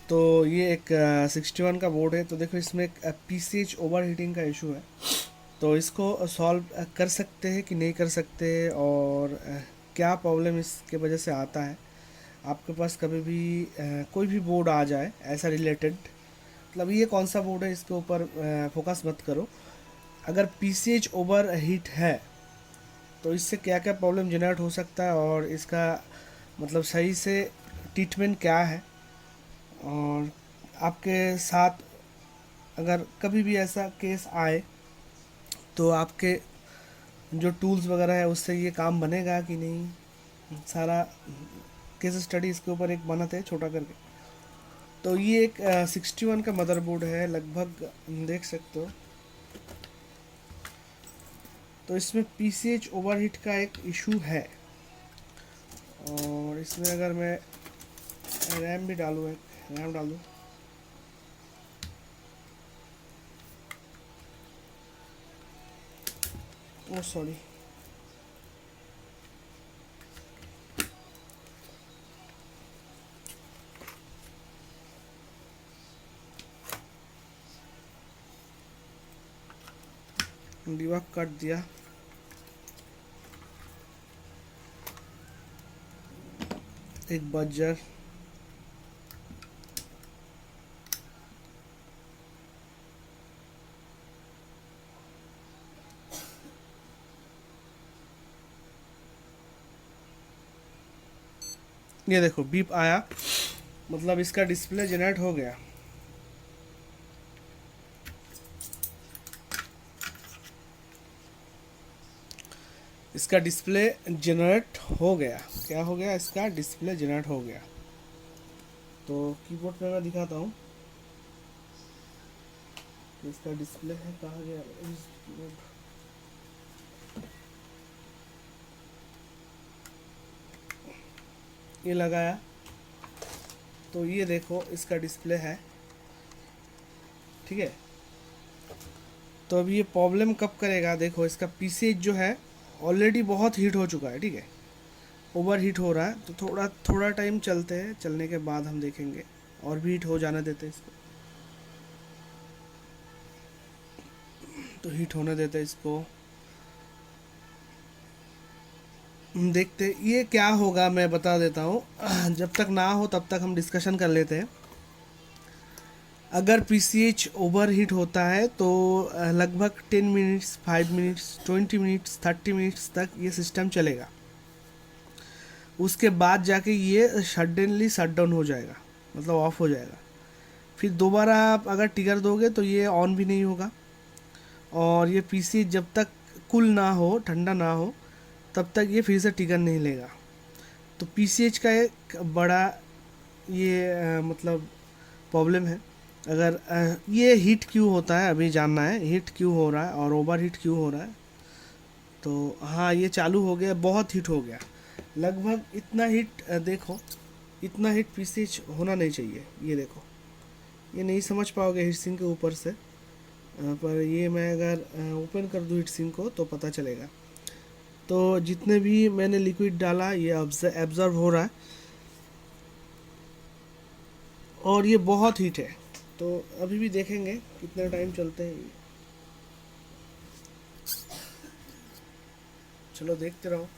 तो ये एक 61 का बोर्ड है। तो देखो इसमें एक PCH ओवर हीटिंग का इशू है। तो इसको सॉल्व कर सकते हैं कि नहीं कर सकते, और क्या प्रॉब्लम इसके वजह से आता है। आपके पास कभी भी कोई भी बोर्ड आ जाए ऐसा रिलेटेड, मतलब ये कौन सा बोर्ड है इसके ऊपर फोकस मत करो। अगर PCH ओवर हीट है तो इससे क्या क्या प्रॉब्लम जनरेट हो सकता है, और इसका मतलब सही से ट्रीटमेंट क्या है। और आपके साथ अगर कभी भी ऐसा केस आए तो आपके जो टूल्स वगैरह है उससे ये काम बनेगा कि नहीं, सारा केस स्टडी इसके ऊपर एक बनाते हैं छोटा करके। तो ये एक 61 का मदरबोर्ड है लगभग, देख सकते हो। तो इसमें PCH ओवरहीट का एक इशू है। और इसमें अगर मैं रैम भी डालूँ, एक रैम डाल दूँ, ओ सॉरी, डिबग कर दिया। एक बजर, ये देखो बीप आया, मतलब इसका डिस्प्ले जनरेट हो गया। इसका डिस्प्ले जनरेट हो गया। क्या हो गया? इसका डिस्प्ले जनरेट हो गया। तो कीबोर्ड पे मैं दिखाता हूँ कि इसका डिस्प्ले है कहाँ गया। इस कीबोर्ड, ये लगाया तो ये देखो इसका डिस्प्ले है, ठीक है। तो अब ये प्रॉब्लम कब करेगा, देखो इसका PCH जो है ऑलरेडी बहुत हीट हो चुका है, ठीक है, ओवर हीट हो रहा है। तो थोड़ा थोड़ा टाइम चलते हैं, चलने के बाद हम देखेंगे, और भी हीट हो जाने देते हैं इसको। तो हीट होने देते हैं इसको, देखते ये क्या होगा, मैं बता देता हूँ। जब तक ना हो तब तक हम डिस्कशन कर लेते हैं। अगर PCH ओवर हीट होता है तो लगभग 10 मिनट्स, 5 मिनट्स, 20 मिनट्स, 30 मिनट्स तक ये सिस्टम चलेगा। उसके बाद जाके ये सडनली शट डाउन हो जाएगा, मतलब ऑफ हो जाएगा। फिर दोबारा आप अगर ट्रिगर दोगे तो ये ऑन भी नहीं होगा। और ये PC जब तक कूल ना हो, ठंडा ना हो, तब तक ये फिर से ट्रिगर नहीं लेगा। तो PCH का एक बड़ा ये मतलब प्रॉब्लम है। अगर ये हीट क्यों होता है अभी जानना है, हीट क्यों हो रहा है और ओवर हीट क्यों हो रहा है। तो हाँ, ये चालू हो गया, बहुत हीट हो गया। लगभग इतना हीट देखो, इतना हीट PCH होना नहीं चाहिए। ये देखो, ये नहीं समझ पाओगे हीट सिंक के ऊपर से, पर ये मैं अगर ओपन कर दूँ हीट सिंक को तो पता चलेगा। तो जितने भी मैंने लिक्विड डाला ये एब्जॉर्ब हो रहा है, और ये बहुत हीट है। तो अभी भी देखेंगे कितने टाइम चलते हैं ये। चलो देखते रहो,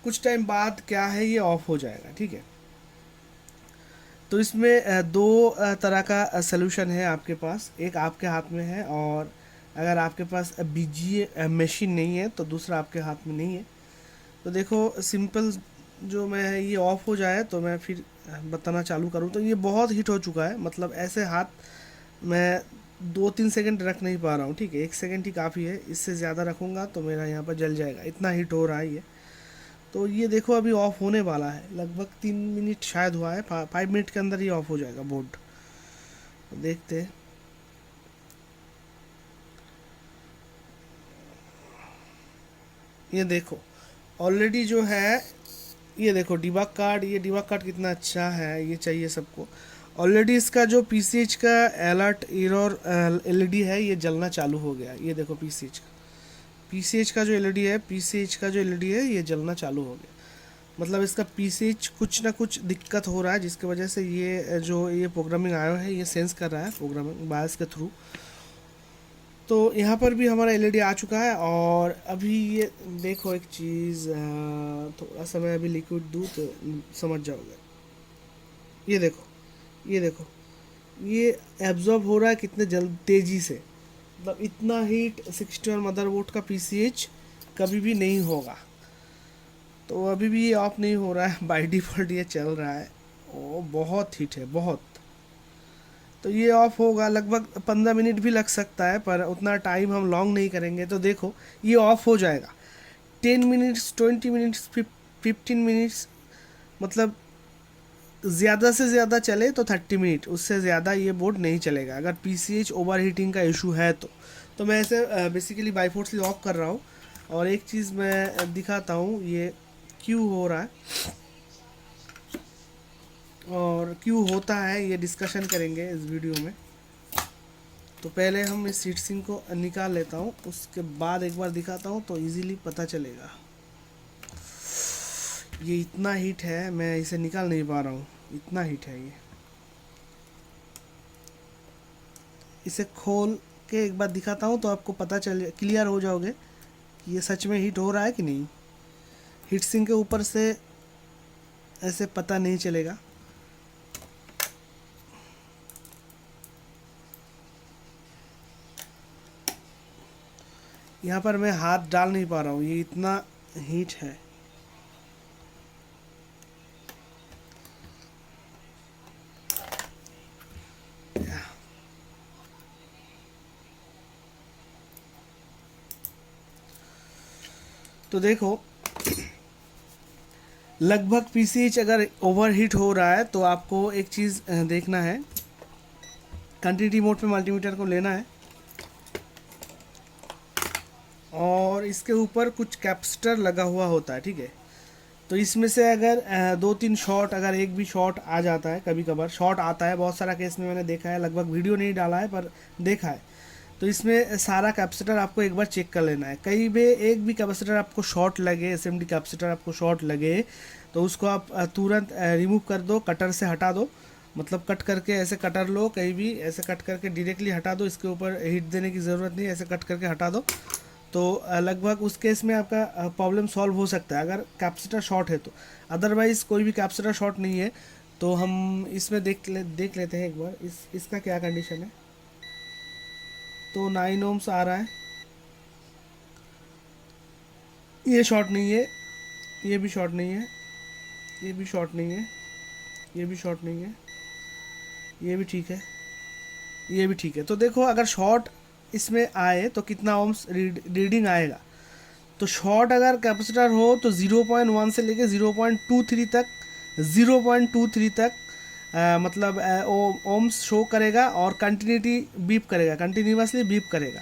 कुछ टाइम बाद क्या है ये ऑफ हो जाएगा, ठीक है। तो इसमें दो तरह का सलूशन है आपके पास, एक आपके हाथ में है, और अगर आपके पास BGA मशीन नहीं है तो दूसरा आपके हाथ में नहीं है। तो देखो सिंपल, जो मैं है ये ऑफ हो जाए तो मैं फिर बताना चालू करूँ। तो ये बहुत हीट हो चुका है, मतलब ऐसे हाथ मैं 2-3 सेकंड रख नहीं पा रहा हूँ, ठीक है, 1 सेकंड ही काफ़ी है। इससे ज़्यादा रखूँगा तो मेरा यहाँ पर जल जाएगा, इतना हीट हो रहा है ये। तो ये देखो अभी ऑफ होने वाला है, लगभग 3 मिनट शायद हुआ है, 5 मिनट के अंदर ये ऑफ हो जाएगा बोर्ड। देखते हैं। ये देखो ऑलरेडी जो है, ये देखो डिबग कार्ड, ये डिबग कार्ड कितना अच्छा है, ये चाहिए सबको। ऑलरेडी इसका जो PCH का अलर्ट एरर LED है ये जलना चालू हो गया। ये देखो PCH का जो LED है, PCH का जो LED है ये जलना चालू हो गया। मतलब इसका पीसीएच कुछ ना कुछ दिक्कत हो रहा है, जिसकी वजह से ये जो ये प्रोग्रामिंग आया है ये सेंस कर रहा है प्रोग्रामिंग बायस के थ्रू। तो यहाँ पर भी हमारा एलईडी आ चुका है। और अभी ये देखो एक चीज़, थोड़ा सा मैं अभी लिक्विड दूँ तो समझ जाओगे। ये देखो, ये देखो, ये एब्जॉर्ब हो रहा है कितने जल्द तेज़ी से। मतलब इतना हीट 61 मदरबोर्ड का पीसीएच कभी भी नहीं होगा। तो अभी भी ये ऑफ नहीं हो रहा है, बाय डिफ़ॉल्ट ये चल रहा है। ओ बहुत हीट है, बहुत। तो ये ऑफ होगा, लगभग 15 मिनट भी लग सकता है, पर उतना टाइम हम लॉन्ग नहीं करेंगे। तो देखो ये ऑफ हो जाएगा। 10 मिनट्स, 20 मिनट्स, 15 मिनट्स, मतलब ज़्यादा से ज़्यादा चले तो 30 मिनट, उससे ज़्यादा ये बोर्ड नहीं चलेगा अगर पीसीएच ओवर हीटिंग का इशू है तो मैं ऐसे बेसिकली बाईफोर्सली ऑफ कर रहा हूँ। और एक चीज़ मैं दिखाता हूँ ये क्यों हो रहा है और क्यों होता है, ये डिस्कशन करेंगे इस वीडियो में। तो पहले हम इस हीट सिंक को निकाल लेता हूँ, उसके बाद एक बार दिखाता हूँ तो इजीली पता चलेगा। ये इतना हीट है, मैं इसे निकाल नहीं पा रहा हूँ, इतना हीट है ये। इसे खोल के एक बार दिखाता हूँ तो आपको पता चल क्लियर हो जाओगे कि ये सच में हीट हो रहा है कि नहीं। हीट सिंक के ऊपर से ऐसे पता नहीं चलेगा। यहाँ पर मैं हाथ डाल नहीं पा रहा हूँ, ये इतना हीट है। तो देखो लगभग पीसीएच अगर ओवर हीट हो रहा है तो आपको एक चीज़ देखना है। कंटिन्यूटी मोड पे मल्टीमीटर को लेना है और इसके ऊपर कुछ कैपेसिटर लगा हुआ होता है, ठीक है। तो इसमें से अगर 2-3 शॉट, अगर एक भी शॉट आ जाता है, कभी कभार शॉट आता है, बहुत सारा केस में मैंने देखा है, लगभग वीडियो नहीं डाला है पर देखा है। तो इसमें सारा कैपेसिटर आपको एक बार चेक कर लेना है। कहीं भी एक भी कैपेसिटर आपको शॉर्ट लगे, एसएमडी कैपेसिटर आपको शॉर्ट लगे तो उसको आप तुरंत रिमूव कर दो, कटर से हटा दो। मतलब कट करके ऐसे कटर लो, कहीं भी ऐसे कट करके डायरेक्टली हटा दो, इसके ऊपर हीट देने की ज़रूरत नहीं, ऐसे कट करके हटा दो। तो लगभग उस केस में आपका प्रॉब्लम सॉल्व हो सकता है अगर कैपेसिटर शॉर्ट है तो। अदरवाइज़ कोई भी कैपेसिटर शॉर्ट नहीं है तो हम इसमें देख लेते हैं एक बार इसका क्या कंडीशन है। तो 9 ओम्स आ रहा है, ये शॉर्ट नहीं है, ये भी शॉर्ट नहीं है, ये भी शॉर्ट नहीं है, ये भी शॉर्ट नहीं है, ये भी ठीक है, ये भी ठीक है। तो देखो अगर शॉर्ट इसमें आए तो कितना ओम्स रीडिंग आएगा। तो शॉर्ट अगर कैपेसिटर हो तो 0.1 से लेके 0.23 तक, 0.23 तक मतलब ओम्स शो करेगा और कंटिन्यूटी बीप करेगा, कंटिन्यूसली बीप करेगा।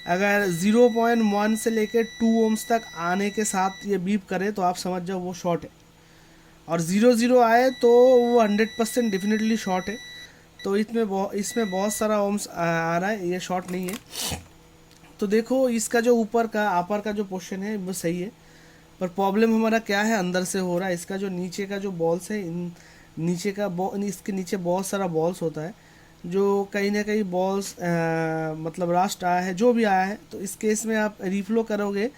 अगर 0.1 से लेके 2 ओम्स तक आने के साथ ये बीप करे तो आप समझ जाओ वो शॉर्ट है। और 0 आए तो वो 100% डेफिनेटली शॉर्ट है। तो इसमें बहुत सारा ओम्स आ रहा है, ये शॉर्ट नहीं है। तो देखो इसका जो ऊपर का अपर का जो पोर्शन है वो सही है, पर प्रॉब्लम हमारा क्या है, अंदर से हो रहा है। इसका जो नीचे का जो बॉल्स है, इन नीचे का इसके नीचे बहुत सारा बॉल्स होता है, जो कहीं ना कहीं बॉल्स मतलब रास्ट आया है, जो भी आया है। तो इस केस में आप रिफ्लो करोगे,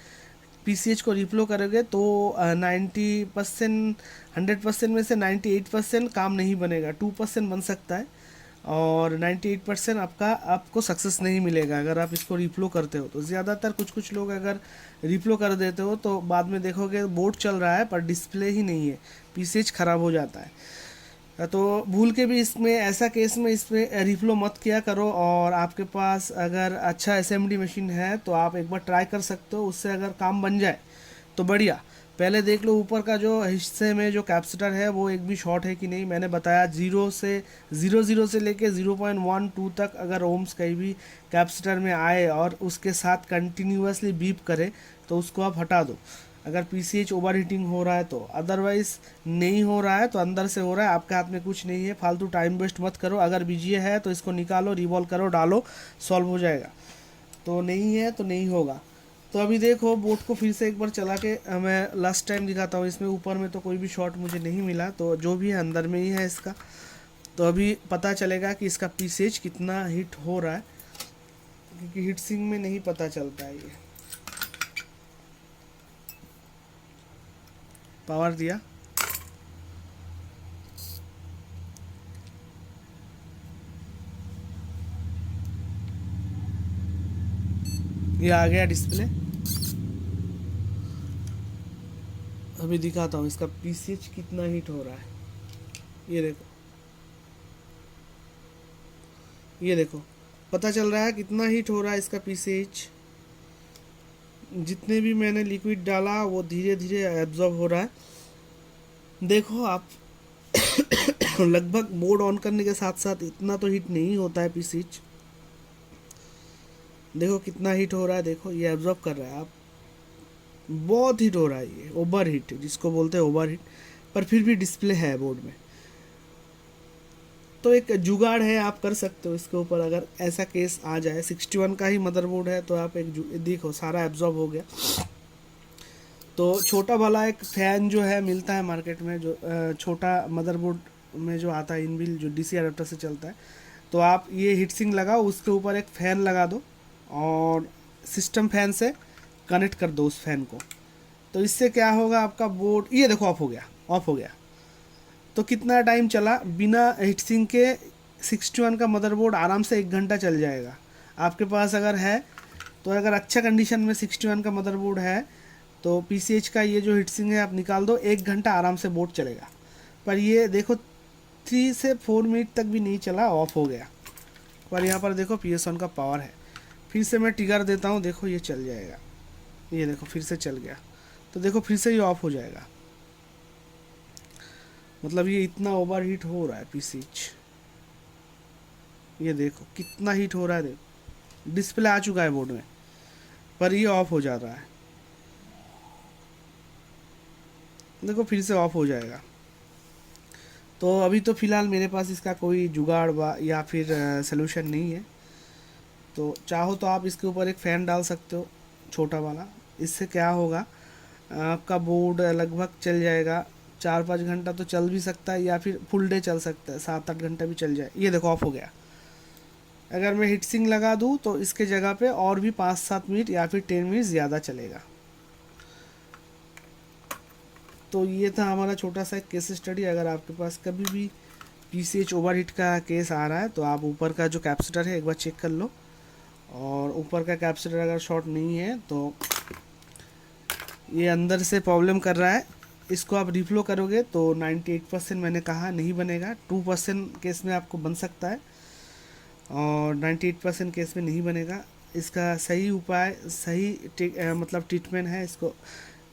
पीसीएच को रिफ्लो करोगे तो 90%, 100% में से 98% काम नहीं बनेगा, 2% बन सकता है और 98% आपको सक्सेस नहीं मिलेगा अगर आप इसको रिफ्लो करते हो। तो ज़्यादातर कुछ लोग अगर रिफ्लो कर देते हो तो बाद में देखोगे बोर्ड चल रहा है पर डिस्प्ले ही नहीं है, पीसीएच ख़राब हो जाता है। तो भूल के भी इसमें ऐसा केस में इसमें रिफ्लो मत किया करो। और आपके पास अगर अच्छा एसएमडी मशीन है तो आप एक बार ट्राई कर सकते हो, उससे अगर काम बन जाए तो बढ़िया। पहले देख लो ऊपर का जो हिस्से में जो कैपेसिटर है वो एक भी शॉर्ट है कि नहीं। मैंने बताया 0 से लेके 0.12 तक अगर ओम्स कहीं भी कैपेसिटर में आए और उसके साथ कंटिन्यूसली बीप करे तो उसको आप हटा दो अगर पीसीएच ओवर हीटिंग हो रहा है तो। अदरवाइज़ नहीं हो रहा है तो अंदर से हो रहा है, आपके हाथ में कुछ नहीं है, फालतू टाइम वेस्ट मत करो। अगर बीजीए है तो इसको निकालो, रिवॉल्व करो, डालो, सॉल्व हो जाएगा। तो नहीं है तो नहीं होगा। तो अभी देखो बोट को फिर से एक बार चला के मैं लास्ट टाइम दिखाता हूँ। इसमें ऊपर में तो कोई भी शॉट मुझे नहीं मिला, तो जो भी है अंदर में ही है इसका। तो अभी पता चलेगा कि इसका पीसेज कितना हिट हो रहा है, क्योंकि हीट सिंक में नहीं पता चलता है। पावर दिया, ये आ गया डिस्प्ले। अभी दिखाता हूँ इसका पीसीएच कितना हीट हो रहा है। ये देखो, ये देखो, पता चल रहा है कितना हीट हो रहा है इसका पीसीएच। जितने भी मैंने लिक्विड डाला वो धीरे धीरे एब्जॉर्ब हो रहा है। देखो आप लगभग मोड ऑन करने के साथ साथ इतना तो हीट नहीं होता है पीसीएच। देखो कितना हीट हो रहा है, देखो ये एब्जॉर्ब कर रहा है। आप बहुत हीट हो रहा है, ये ओवर हीट जिसको बोलते हैं ओवर हीट। पर फिर भी डिस्प्ले है बोर्ड में, तो एक जुगाड़ है, आप कर सकते हो इसके ऊपर। अगर ऐसा केस आ जाए, 61 का ही मदरबोर्ड है, तो आप देखो सारा एब्जॉर्ब हो गया। तो छोटा वाला एक फ़ैन जो है मिलता है मार्केट में, जो छोटा मदरबोर्ड में जो आता है इनबिल्ट, जो डीसी अडेप्टर से चलता है। तो आप ये हीट सिंक लगाओ, उसके ऊपर एक फ़ैन लगा दो और सिस्टम फैन से कनेक्ट कर दो उस फैन को। तो इससे क्या होगा, आपका बोर्ड ये देखो ऑफ हो गया, ऑफ हो गया। तो कितना टाइम चला बिना हीट सिंक के? 61 का मदरबोर्ड आराम से 1 घंटा चल जाएगा आपके पास अगर है तो। अगर अच्छा कंडीशन में 61 का मदरबोर्ड है तो पीसीएच का ये जो हीट सिंक है आप निकाल दो, 1 घंटा आराम से बोर्ड चलेगा। पर ये देखो 3 से 4 मिनट तक भी नहीं चला, ऑफ हो गया। पर यहाँ पर देखो PS1 का पावर है। फिर से मैं ट्रिगर देता हूँ, देखो ये चल जाएगा। ये देखो फिर से चल गया, तो देखो फिर से ये ऑफ हो जाएगा। मतलब ये इतना ओवर हीट हो रहा है पीसीएच। ये देखो कितना हीट हो रहा है, देखो डिस्प्ले आ चुका है बोर्ड में, पर ये ऑफ हो जा रहा है। देखो फिर से ऑफ हो जाएगा। तो अभी तो फ़िलहाल मेरे पास इसका कोई जुगाड़ या फिर सलूशन नहीं है। तो चाहो तो आप इसके ऊपर एक फ़ैन डाल सकते हो छोटा वाला। इससे क्या होगा, आपका बोर्ड लगभग चल जाएगा 4-5 घंटा तो चल भी सकता है, या फिर फुल डे चल सकता है, 7-8 घंटा भी चल जाए। ये देखो ऑफ हो गया। अगर मैं हीट सिंक लगा दूँ तो इसके जगह पे और भी 5-7 मिनट या फिर 10 मिनट ज़्यादा चलेगा। तो ये था हमारा छोटा सा केस स्टडी। अगर आपके पास कभी भी पीसीएच ओवरहीट का केस आ रहा है तो आप ऊपर का जो कैपेसिटर है एक बार चेक कर लो, और ऊपर का कैपेसिटर अगर शॉर्ट नहीं है तो ये अंदर से प्रॉब्लम कर रहा है। इसको आप रिफ्लो करोगे तो 98% मैंने कहा नहीं बनेगा, 2% केस में आपको बन सकता है, और 98% केस में नहीं बनेगा। इसका सही उपाय, मतलब ट्रीटमेंट है, इसको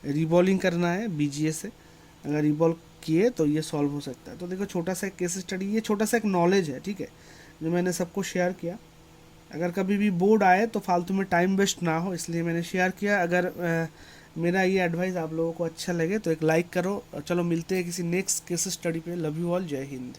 रिबॉलिंग करना है बीजीए से। अगर रिबॉल किए तो ये सॉल्व हो सकता है। तो देखो छोटा सा एक केस स्टडी, ये छोटा सा एक नॉलेज है, ठीक है, जो मैंने सबको शेयर किया। अगर कभी भी बोर्ड आए तो फालतू में टाइम वेस्ट ना हो, इसलिए मैंने शेयर किया। अगर मेरा ये एडवाइस आप लोगों को अच्छा लगे तो एक लाइक करो। चलो मिलते हैं किसी नेक्स्ट केस स्टडी पे। लव यू ऑल, जय हिंद।